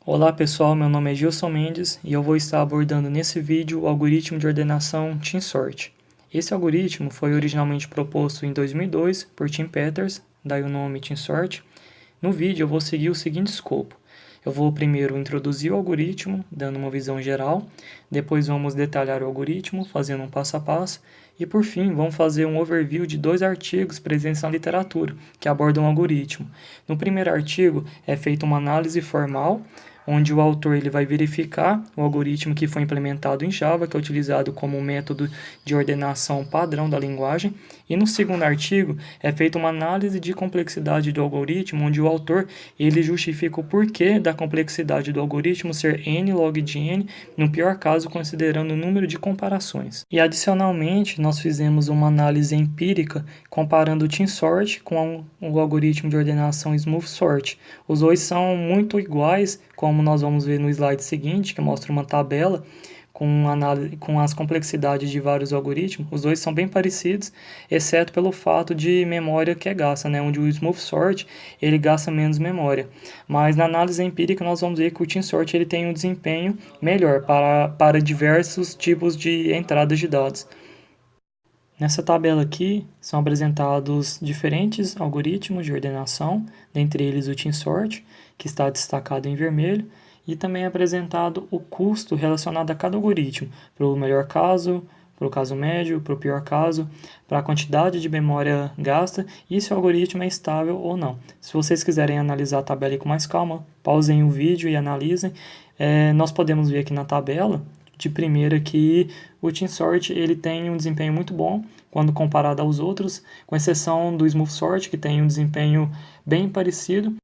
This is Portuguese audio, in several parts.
Olá pessoal, meu nome é Gilson Mendes e eu vou estar abordando nesse vídeo o algoritmo de ordenação TeamSort. Esse algoritmo foi originalmente proposto em 2002 por Tim Peters, daí o nome TeamSort. No vídeo eu vou seguir o seguinte escopo. Eu vou primeiro introduzir o algoritmo, dando uma visão geral, depois vamos detalhar o algoritmo, fazendo um passo a passo, e por fim vamos fazer um overview de 2 artigos presentes na literatura, que abordam o algoritmo. No primeiro artigo é feita uma análise formal, onde o autor ele vai verificar o algoritmo que foi implementado em Java, que é utilizado como um método de ordenação padrão da linguagem. E no segundo artigo é feita uma análise de complexidade do algoritmo, onde o autor ele justifica o porquê da complexidade do algoritmo ser n log de n, no pior caso considerando o número de comparações. E adicionalmente nós fizemos uma análise empírica comparando o TeamSort com o algoritmo de ordenação SmoothSort. Os dois são muito iguais, como nós vamos ver no slide seguinte, que mostra uma tabela com as complexidades de vários algoritmos. Os dois são bem parecidos, exceto pelo fato de memória que é gasta, né? Onde o SmoothSort ele gasta menos memória. Mas na análise empírica nós vamos ver que o TeamSort ele tem um desempenho melhor para diversos tipos de entradas de dados. Nessa tabela aqui são apresentados diferentes algoritmos de ordenação, dentre eles o TeamSort, que está destacado em vermelho, e também é apresentado o custo relacionado a cada algoritmo, para o melhor caso, para o caso médio, para o pior caso, para a quantidade de memória gasta e se o algoritmo é estável ou não. Se vocês quiserem analisar a tabela com mais calma, pausem o vídeo e analisem. Nós podemos ver aqui na tabela de primeira que o TeamSort ele tem um desempenho muito bom quando comparado aos outros, com exceção do SmoothSort, que tem um desempenho bem parecido.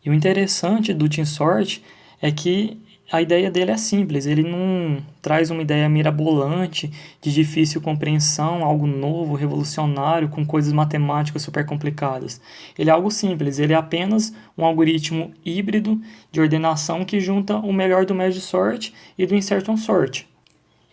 E o interessante do TeamSort é que a ideia dele é simples, ele não traz uma ideia mirabolante, de difícil compreensão, algo novo, revolucionário, com coisas matemáticas super complicadas. Ele é algo simples, ele é apenas um algoritmo híbrido de ordenação que junta o melhor do Merge Sort e do Insertion Sort.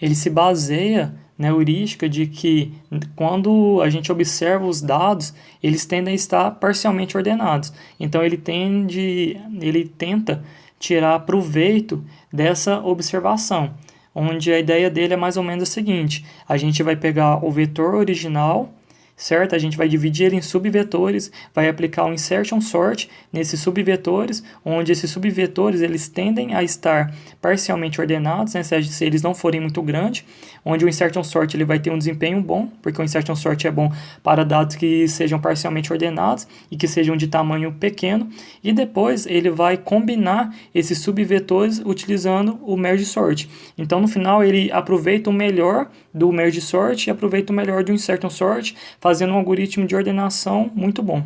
Ele se baseia na heurística de que quando a gente observa os dados, eles tendem a estar parcialmente ordenados. Então ele tenta tirar proveito dessa observação, onde a ideia dele é mais ou menos a seguinte: a gente vai pegar o vetor original, certo? A gente vai dividir ele em subvetores, vai aplicar um insertion sort nesses subvetores, onde esses subvetores eles tendem a estar parcialmente ordenados, né? Se eles não forem muito grandes, onde o insertion sort ele vai ter um desempenho bom, porque o insertion sort é bom para dados que sejam parcialmente ordenados e que sejam de tamanho pequeno, e depois ele vai combinar esses subvetores utilizando o merge sort. Então no final ele aproveita o melhor do merge sort e aproveita o melhor do insertion sort, fazendo um algoritmo de ordenação muito bom.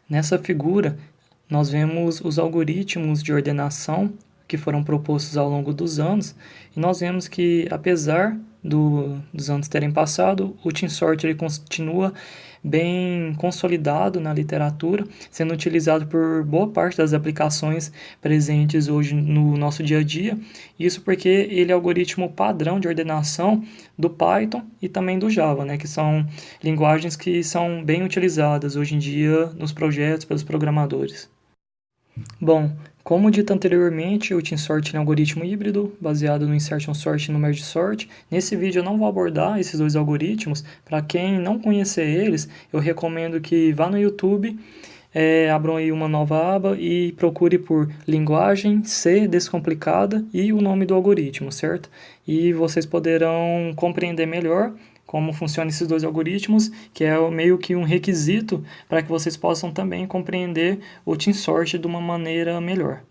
Nessa figura, nós vemos os algoritmos de ordenação que foram propostos ao longo dos anos, e nós vemos que, apesar dos anos terem passado, o TeamSort ele continua bem consolidado na literatura, sendo utilizado por boa parte das aplicações presentes hoje no nosso dia a dia. Isso porque ele é o algoritmo padrão de ordenação do Python e também do Java, né, que são linguagens que são bem utilizadas hoje em dia nos projetos pelos programadores. Bom, como dito anteriormente, o TeamSort é um algoritmo híbrido, baseado no Insertion Sort e no Merge Sort. Nesse vídeo eu não vou abordar esses dois algoritmos. Para quem não conhecer eles, eu recomendo que vá no YouTube, abram aí uma nova aba e procure por linguagem C descomplicada e o nome do algoritmo, certo? E vocês poderão compreender melhor como funcionam esses dois algoritmos, que é meio que um requisito para que vocês possam também compreender o TeamSort de uma maneira melhor.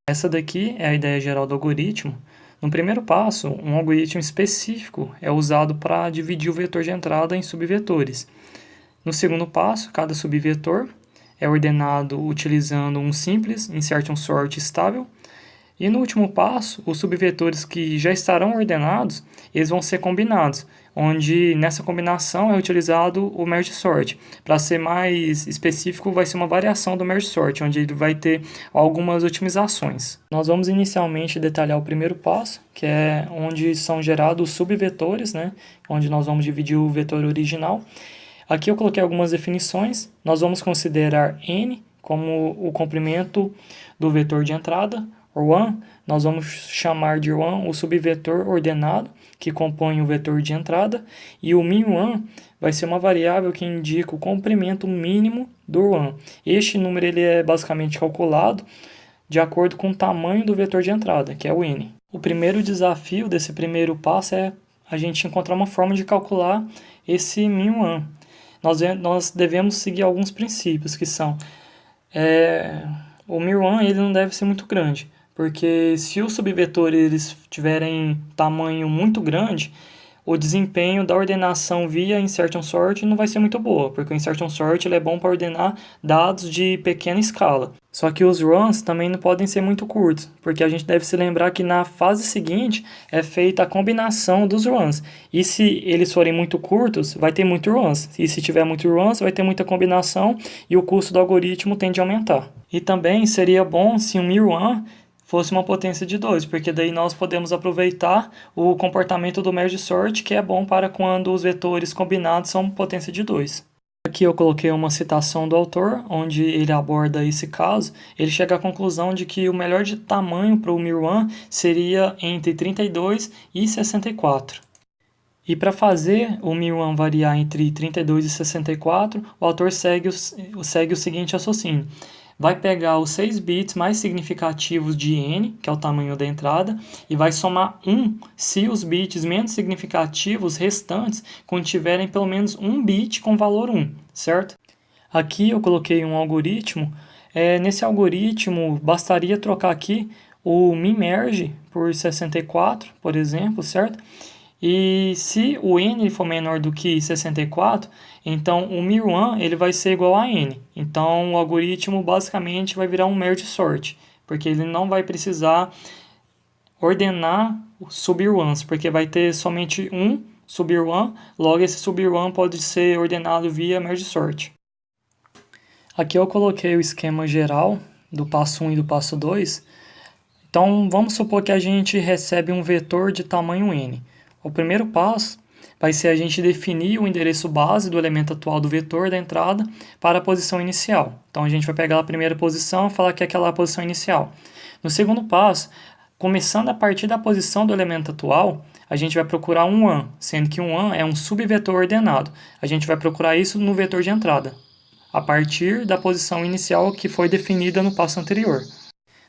Essa daqui é a ideia geral do algoritmo. No primeiro passo, um algoritmo específico é usado para dividir o vetor de entrada em subvetores. No segundo passo, cada subvetor é ordenado utilizando um simples insertion sort estável. E no último passo, os subvetores que já estarão ordenados, eles vão ser combinados, onde nessa combinação é utilizado o merge sort. Para ser mais específico, vai ser uma variação do merge sort, onde ele vai ter algumas otimizações. Nós vamos inicialmente detalhar o primeiro passo, que é onde são gerados os subvetores, né? Onde nós vamos dividir o vetor original. Aqui eu coloquei algumas definições. Nós vamos considerar n como o comprimento do vetor de entrada, R1, nós vamos chamar de R1 o subvetor ordenado, que compõe o vetor de entrada, e o min1 vai ser uma variável que indica o comprimento mínimo do R1. Este número ele é basicamente calculado de acordo com o tamanho do vetor de entrada, que é o n. O primeiro desafio desse primeiro passo é a gente encontrar uma forma de calcular esse min1. Nós devemos seguir alguns princípios, que são o min1 ele não deve ser muito grande, porque se os subvetores eles tiverem tamanho muito grande, o desempenho da ordenação via insertion sort não vai ser muito boa, porque o insertion sort ele é bom para ordenar dados de pequena escala. Só que os runs também não podem ser muito curtos, porque a gente deve se lembrar que na fase seguinte é feita a combinação dos runs. E se eles forem muito curtos, vai ter muito runs. E se tiver muito runs, vai ter muita combinação e o custo do algoritmo tende a aumentar. E também seria bom se um min1 fosse uma potência de 2, porque daí nós podemos aproveitar o comportamento do merge sort, que é bom para quando os vetores combinados são potência de 2. Aqui eu coloquei uma citação do autor, onde ele aborda esse caso. Ele chega à conclusão de que o melhor de tamanho para o min1 seria entre 32 e 64. E para fazer o min1 variar entre 32 e 64, o autor segue o seguinte raciocínio. Vai pegar os 6 bits mais significativos de n, que é o tamanho da entrada, e vai somar 1 se os bits menos significativos restantes contiverem pelo menos um bit com valor 1, certo? Aqui eu coloquei um algoritmo. Nesse algoritmo, bastaria trocar aqui o min_merge por 64, por exemplo, certo? E se o n for menor do que 64, então o min1 ele vai ser igual a n. Então o algoritmo basicamente vai virar um merge sort, porque ele não vai precisar ordenar sub-runs, porque vai ter somente um sub-run, logo esse sub-run pode ser ordenado via merge sort. Aqui eu coloquei o esquema geral do passo 1 e do passo 2. Então vamos supor que a gente recebe um vetor de tamanho n. O primeiro passo vai ser a gente definir o endereço base do elemento atual do vetor da entrada para a posição inicial. Então a gente vai pegar a primeira posição e falar que é aquela posição inicial. No segundo passo, começando a partir da posição do elemento atual, a gente vai procurar um one, sendo que um one é um subvetor ordenado. A gente vai procurar isso no vetor de entrada, a partir da posição inicial que foi definida no passo anterior.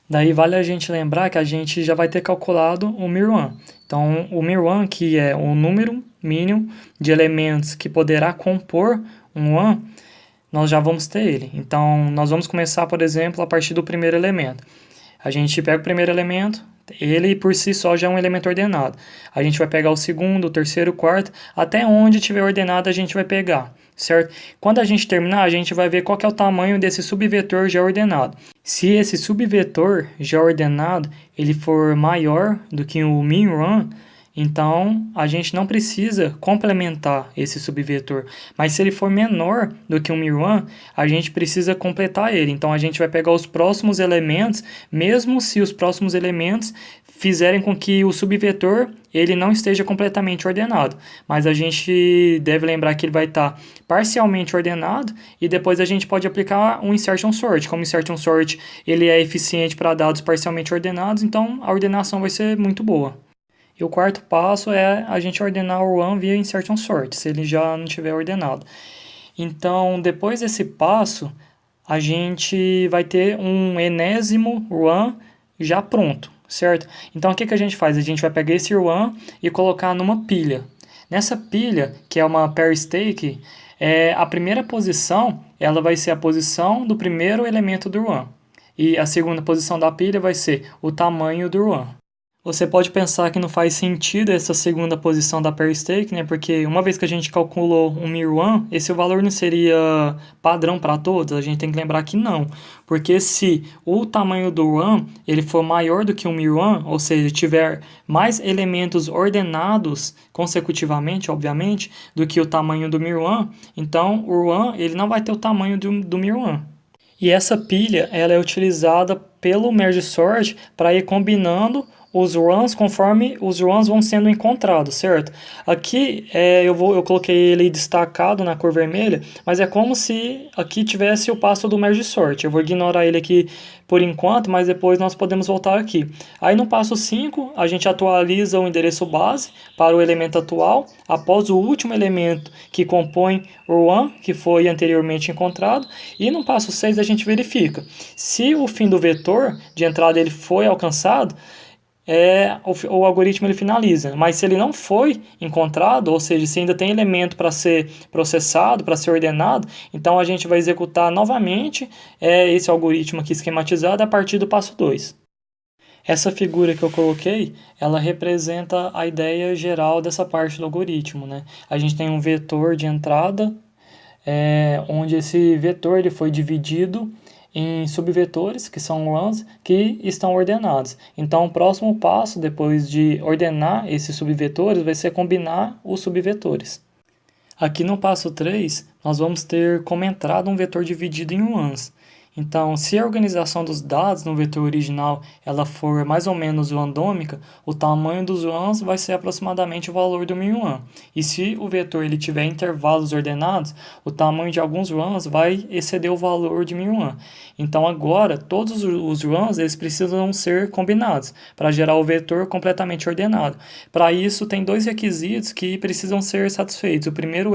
Daí vale a gente lembrar que a gente já vai ter calculado o min1. Então, o min1, que é o número mínimo de elementos que poderá compor um one, nós já vamos ter ele. Então, nós vamos começar, por exemplo, a partir do primeiro elemento. A gente pega o primeiro elemento, ele por si só já é um elemento ordenado. A gente vai pegar o segundo, o terceiro, o quarto, até onde tiver ordenado a gente vai pegar, certo? Quando a gente terminar, a gente vai ver qual que é o tamanho desse subvetor já ordenado. Se esse subvetor já ordenado ele for maior do que o min_run, então a gente não precisa complementar esse subvetor. Mas se ele for menor do que o min_run, a gente precisa completar ele. Então a gente vai pegar os próximos elementos, mesmo se os próximos elementos fizerem com que o subvetor ele não esteja completamente ordenado. Mas a gente deve lembrar que ele vai estar parcialmente ordenado e depois a gente pode aplicar um insertion sort. Como insertion sort ele é eficiente para dados parcialmente ordenados, então a ordenação vai ser muito boa. E o quarto passo é a gente ordenar o one via insertion sort, se ele já não estiver ordenado. Então, depois desse passo, a gente vai ter um enésimo one já pronto, certo? Então, o que a gente faz? A gente vai pegar esse one e colocar numa pilha. Nessa pilha, que é uma pair stake, a primeira posição ela vai ser a posição do primeiro elemento do one. E a segunda posição da pilha vai ser o tamanho do one. Você pode pensar que não faz sentido essa segunda posição da pair stake, né? Porque uma vez que a gente calculou um min_one, esse valor não seria padrão para todos? A gente tem que lembrar que não. Porque se o tamanho do one ele for maior do que o min_one, ou seja, tiver mais elementos ordenados consecutivamente, obviamente, do que o tamanho do min_one, então o one ele não vai ter o tamanho do min_one. E essa pilha ela é utilizada pelo merge sort para ir combinando os runs conforme os runs vão sendo encontrados, certo? Aqui eu coloquei ele destacado na cor vermelha, mas é como se aqui tivesse o passo do merge sort. Eu vou ignorar ele aqui por enquanto, mas depois nós podemos voltar aqui. Aí no passo 5, a gente atualiza o endereço base para o elemento atual, após o último elemento que compõe o run, que foi anteriormente encontrado, e no passo 6 a gente verifica se o fim do vetor de entrada ele foi alcançado. O algoritmo ele finaliza, mas se ele não foi encontrado, ou seja, se ainda tem elemento para ser processado, para ser ordenado, então a gente vai executar novamente esse algoritmo aqui esquematizado a partir do passo 2. Essa figura que eu coloquei, ela representa a ideia geral dessa parte do algoritmo, né? A gente tem um vetor de entrada, onde esse vetor ele foi dividido em subvetores, que são runs, que estão ordenados. Então, o próximo passo, depois de ordenar esses subvetores, vai ser combinar os subvetores. Aqui no passo 3, nós vamos ter como entrada um vetor dividido em runs. Então, se a organização dos dados no vetor original ela for mais ou menos randômica, o tamanho dos runs vai ser aproximadamente o valor do min1. E se o vetor ele tiver intervalos ordenados, o tamanho de alguns runs vai exceder o valor de min1. Então, agora, todos os runs eles precisam ser combinados para gerar o vetor completamente ordenado. Para isso, tem dois requisitos que precisam ser satisfeitos. O primeiro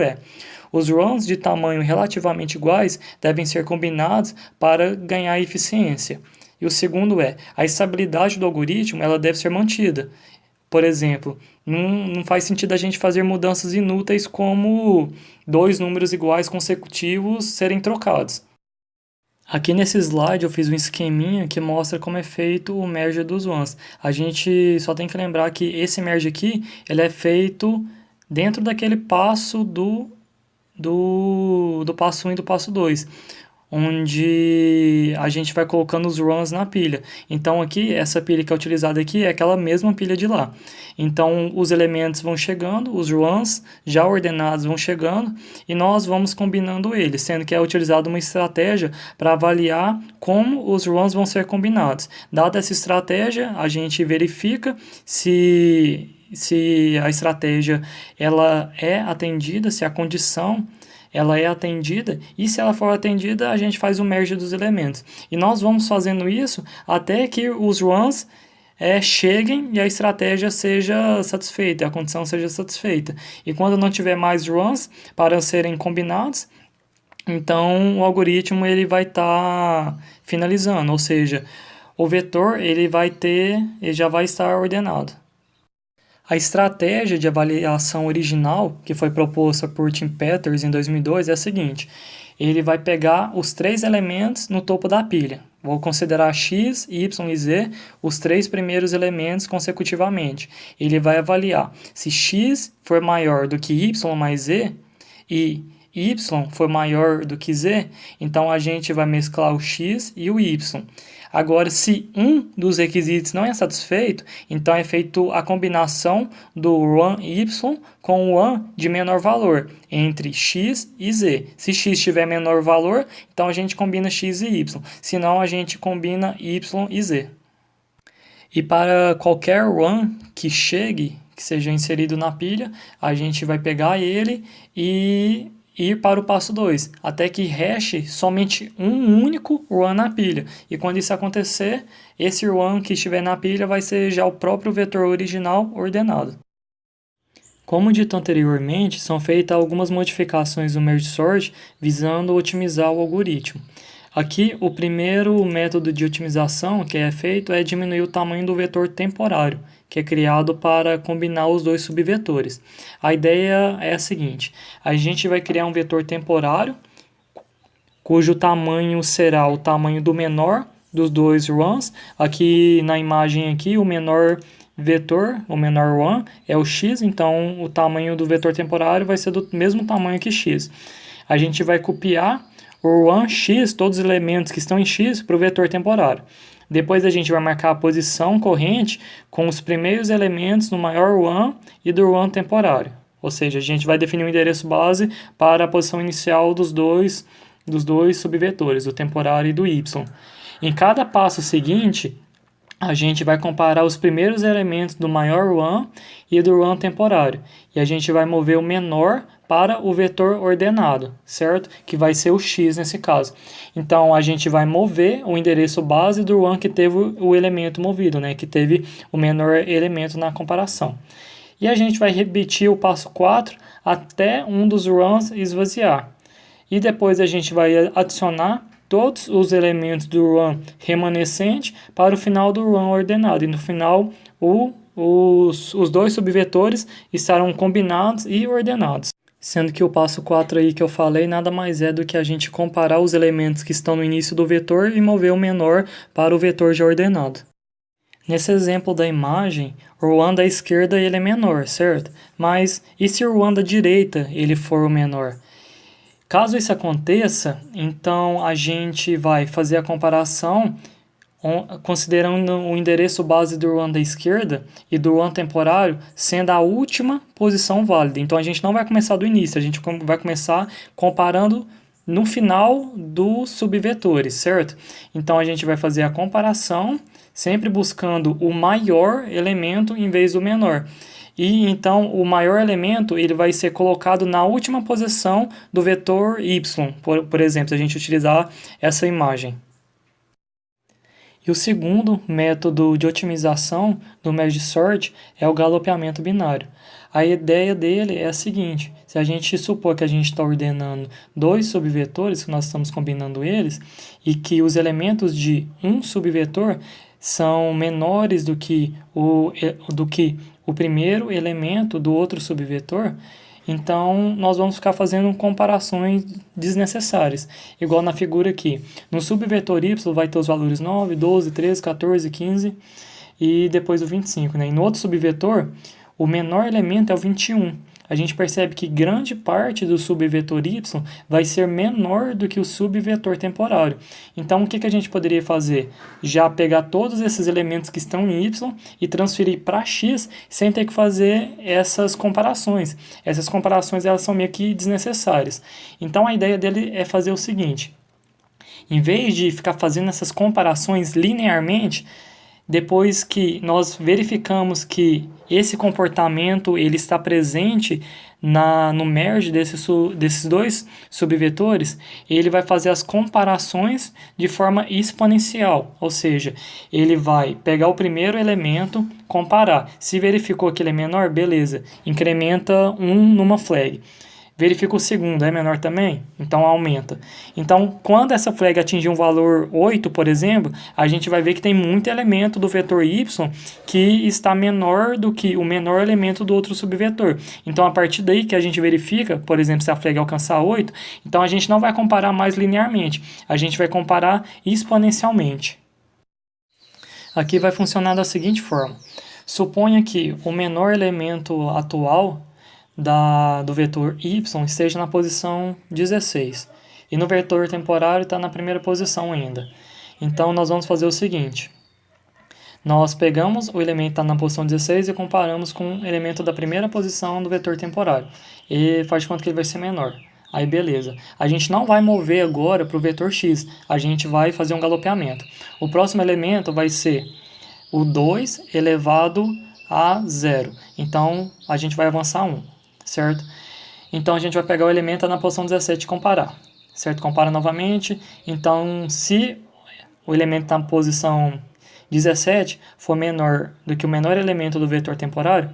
os runs de tamanho relativamente iguais devem ser combinados para ganhar eficiência. E o segundo a estabilidade do algoritmo ela deve ser mantida. Por exemplo, não faz sentido a gente fazer mudanças inúteis como dois números iguais consecutivos serem trocados. Aqui nesse slide eu fiz um esqueminha que mostra como é feito o merge dos runs. A gente só tem que lembrar que esse merge aqui ele é feito dentro daquele passo do passo 1 e do passo 2, onde a gente vai colocando os runs na pilha. Então aqui, essa pilha que é utilizada aqui é aquela mesma pilha de lá. Então os elementos vão chegando, os runs já ordenados vão chegando e nós vamos combinando eles, sendo que é utilizada uma estratégia para avaliar como os runs vão ser combinados. Dada essa estratégia, a gente verifica se a estratégia ela é atendida, se a condição ela é atendida, e se ela for atendida, a gente faz o merge dos elementos. E nós vamos fazendo isso até que os runs cheguem e a estratégia seja satisfeita, a condição seja satisfeita. E quando não tiver mais runs para serem combinados, então o algoritmo ele vai estar finalizando, ou seja, o vetor ele já vai estar ordenado. A estratégia de avaliação original, que foi proposta por Tim Peters em 2002, é a seguinte. Ele vai pegar os três elementos no topo da pilha. Vou considerar x, y e z, os três primeiros elementos consecutivamente. Ele vai avaliar se x for maior do que y mais z e y for maior do que z, então a gente vai mesclar o x e o y. Agora, se um dos requisitos não é satisfeito, então é feita a combinação do run y com o run de menor valor, entre x e z. Se x tiver menor valor, então a gente combina x e y. Se não, a gente combina y e z. E para qualquer run que chegue, que seja inserido na pilha, a gente vai pegar ele e ir para o passo 2, até que hashe somente um único run na pilha. E quando isso acontecer, esse run que estiver na pilha vai ser já o próprio vetor original ordenado. Como dito anteriormente, são feitas algumas modificações no merge sort visando otimizar o algoritmo. Aqui, o primeiro método de otimização que é feito é diminuir o tamanho do vetor temporário, que é criado para combinar os dois subvetores. A ideia é a seguinte: a gente vai criar um vetor temporário, cujo tamanho será o tamanho do menor dos dois runs. Aqui na imagem aqui, o menor vetor, o menor run é o x, então o tamanho do vetor temporário vai ser do mesmo tamanho que x. A gente vai copiar o run x, todos os elementos que estão em x, para o vetor temporário. Depois a gente vai marcar a posição corrente com os primeiros elementos no maior run e do run temporário. Ou seja, a gente vai definir o endereço base para a posição inicial dos dois subvetores, do temporário e do y. Em cada passo seguinte, a gente vai comparar os primeiros elementos do maior one e do one temporário. E a gente vai mover o menor para o vetor ordenado, certo? Que vai ser o x nesse caso. Então, a gente vai mover o endereço base do one que teve o elemento movido, né? Que teve o menor elemento na comparação. E a gente vai repetir o passo 4 até um dos runs esvaziar. E depois a gente vai adicionar todos os elementos do run remanescente para o final do run ordenado. E no final, os dois subvetores estarão combinados e ordenados. Sendo que o passo 4 aí que eu falei nada mais é do que a gente comparar os elementos que estão no início do vetor e mover o menor para o vetor já ordenado. Nesse exemplo da imagem, o run da esquerda ele é menor, certo? Mas e se o run da direita ele for o menor? Caso isso aconteça, então a gente vai fazer a comparação considerando o endereço base do run da esquerda e do run temporário sendo a última posição válida. Então a gente não vai começar do início, a gente vai começar comparando no final dos subvetores, certo? Então a gente vai fazer a comparação sempre buscando o maior elemento em vez do menor. E então o maior elemento ele vai ser colocado na última posição do vetor y, por exemplo, se a gente utilizar essa imagem. E o segundo método de otimização do merge sort é o galopeamento binário. A ideia dele é a seguinte: se a gente supor que a gente está ordenando dois subvetores, que nós estamos combinando eles, e que os elementos de um subvetor são menores do que o primeiro elemento do outro subvetor, então nós vamos ficar fazendo comparações desnecessárias. Igual na figura aqui. No subvetor y vai ter os valores 9, 12, 13, 14, 15 e depois o 25. Né? E no outro subvetor, o menor elemento é o 21. A gente percebe que grande parte do subvetor y vai ser menor do que o subvetor temporário. Então, o que a gente poderia fazer? Já pegar todos esses elementos que estão em y e transferir para x sem ter que fazer essas comparações. Essas comparações elas são meio que desnecessárias. Então, a ideia dele é fazer o seguinte: em vez de ficar fazendo essas comparações linearmente, depois que nós verificamos que esse comportamento ele está presente no merge desses dois subvetores, ele vai fazer as comparações de forma exponencial, ou seja, ele vai pegar o primeiro elemento, comparar. Se verificou que ele é menor, beleza, incrementa 1 numa flag. Verifica o segundo, é menor também? Então aumenta. Então, quando essa flag atingir um valor 8, por exemplo, a gente vai ver que tem muito elemento do vetor y que está menor do que o menor elemento do outro subvetor. Então, a partir daí que a gente verifica, por exemplo, se a flag alcançar 8, então a gente não vai comparar mais linearmente, a gente vai comparar exponencialmente. Aqui vai funcionar da seguinte forma. Suponha que o menor elemento atual do vetor y esteja na posição 16 e no vetor temporário está na primeira posição ainda. Então nós vamos fazer o seguinte: nós pegamos o elemento que está na posição 16 e comparamos com o elemento da primeira posição do vetor temporário e faz de conta que ele vai ser menor. Aí beleza, a gente não vai mover agora para o vetor x, a gente vai fazer um galopeamento. O próximo elemento vai ser o 2 elevado a 0, então a gente vai avançar 1. Certo? Então a gente vai pegar o elemento na posição 17 e comparar, certo? Compara novamente. Então, se o elemento está na posição 17 for menor do que o menor elemento do vetor temporário,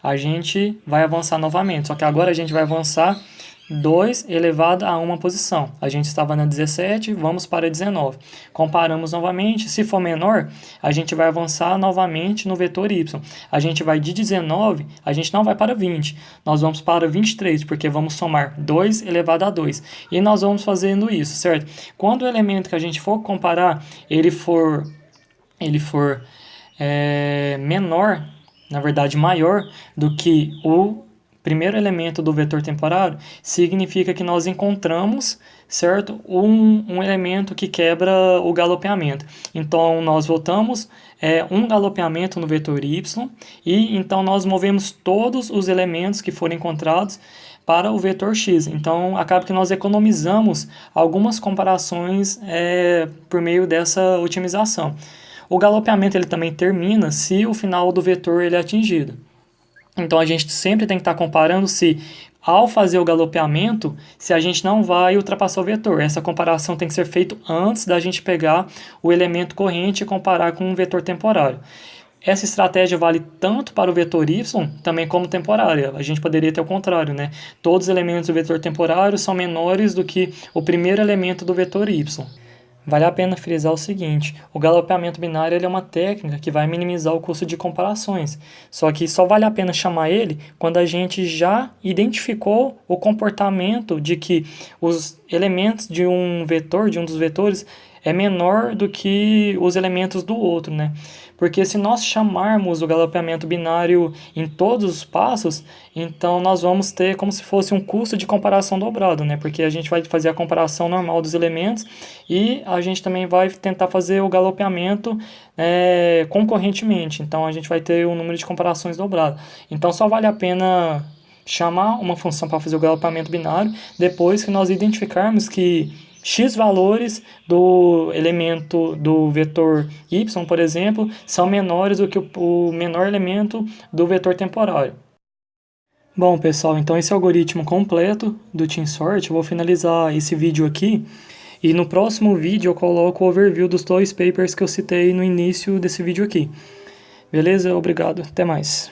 a gente vai avançar novamente. Só que agora a gente vai avançar 2 elevado a uma posição. A gente estava na 17, vamos para 19. Comparamos novamente. Se for menor, a gente vai avançar novamente no vetor y. A gente vai de 19, a gente não vai para 20. Nós vamos para 23, porque vamos somar 2 elevado a 2. E nós vamos fazendo isso, certo? Quando o elemento que a gente for comparar, ele for menor, na verdade maior, do que o primeiro elemento do vetor temporário, significa que nós encontramos, certo, um elemento que quebra o galopeamento. Então, nós voltamos um galopeamento no vetor y e então nós movemos todos os elementos que foram encontrados para o vetor x. Então, acaba que nós economizamos algumas comparações por meio dessa otimização. O galopeamento ele também termina se o final do vetor ele é atingido. Então a gente sempre tem que estar comparando se, ao fazer o galopeamento, se a gente não vai ultrapassar o vetor. Essa comparação tem que ser feita antes da gente pegar o elemento corrente e comparar com um vetor temporário. Essa estratégia vale tanto para o vetor y, também como temporária. A gente poderia ter o contrário, né? Todos os elementos do vetor temporário são menores do que o primeiro elemento do vetor y. Vale a pena frisar o seguinte, o galopeamento binário ele é uma técnica que vai minimizar o custo de comparações, só que só vale a pena chamar ele quando a gente já identificou o comportamento de que os elementos de um vetor, de um dos vetores, é menor do que os elementos do outro, né? Porque se nós chamarmos o galopeamento binário em todos os passos, então nós vamos ter como se fosse um custo de comparação dobrado, né? Porque a gente vai fazer a comparação normal dos elementos e a gente também vai tentar fazer o galopeamento concorrentemente. Então a gente vai ter um número de comparações dobrado. Então só vale a pena chamar uma função para fazer o galopeamento binário depois que nós identificarmos que x valores do elemento do vetor y, por exemplo, são menores do que o menor elemento do vetor temporário. Bom, pessoal, então esse é o algoritmo completo do TeamSort. Eu vou finalizar esse vídeo aqui e no próximo vídeo eu coloco o overview dos dois papers que eu citei no início desse vídeo aqui. Beleza? Obrigado. Até mais.